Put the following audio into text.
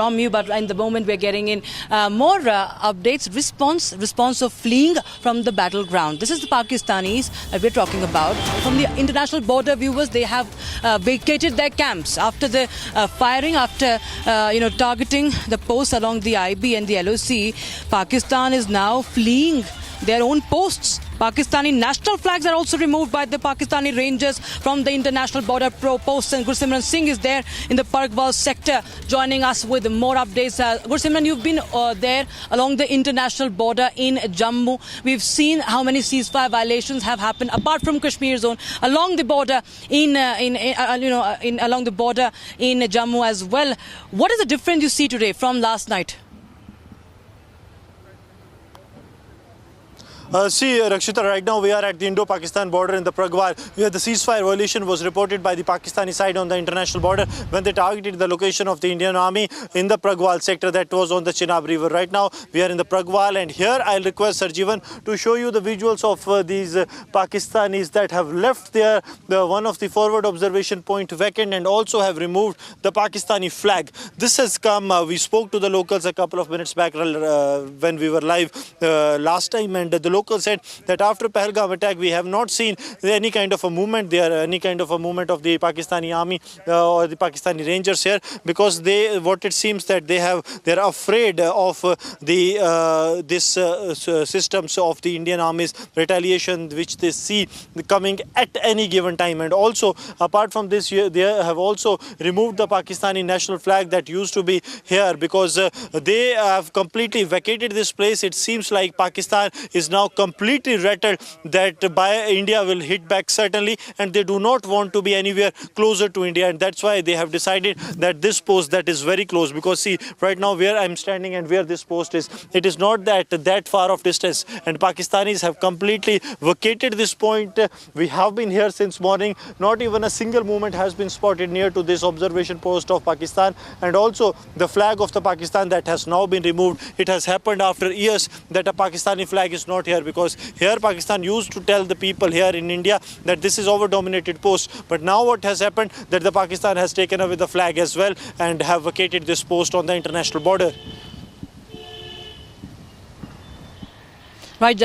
from you, but in the moment we're getting in more updates, response of fleeing from the battleground. This is the Pakistanis that we're talking about. From the international border, viewers, they have vacated their camps after the firing, after targeting the posts along the IB and the LOC. Pakistan is now fleeing their own posts. Pakistani national flags are also removed by the Pakistani Rangers from the international border posts, and Gursimran Singh is there in the Parkwal sector joining us with more updates. Gursimran, you've been there along the international border in Jammu. We've seen how many ceasefire violations have happened apart from Kashmir zone along the border along the border in Jammu as well. What is the difference you see today from last night? See, Rakshita, right now we are at the Indo-Pakistan border in the Parkwal, where the ceasefire violation was reported by the Pakistani side on the international border when they targeted the location of the Indian Army in the Parkwal sector that was on the Chenab River. Right now we are in the Parkwal, and here I'll request Sarjeevan to show you the visuals of these Pakistanis that have left one of the forward observation point vacant and also have removed the Pakistani flag. This has come, we spoke to the locals a couple of minutes back when we were live last time, and the locals said that after Pahalgam attack we have not seen any kind of a movement there, any kind of a movement of the Pakistani army or the Pakistani Rangers here, because what it seems that they're afraid of this systems of the Indian Army's retaliation, which they see coming at any given time. And also, apart from this, they have also removed the Pakistani national flag that used to be here, because they have completely vacated this place. It seems like Pakistan is now completely rattled that by India will hit back certainly, and they do not want to be anywhere closer to India, and that's why they have decided that this post that is very close, because see right now where I'm standing and where this post is, it is not that far of distance, and Pakistanis have completely vacated this point. We have been here since morning. Not even a single movement has been spotted near to this observation post of Pakistan, and also the flag of the Pakistan that has now been removed. It has happened after years that a Pakistani flag is not here, because here Pakistan used to tell the people here in India that this is our dominated post, but now what has happened that the Pakistan has taken away the flag as well and have vacated this post on the international border. Right.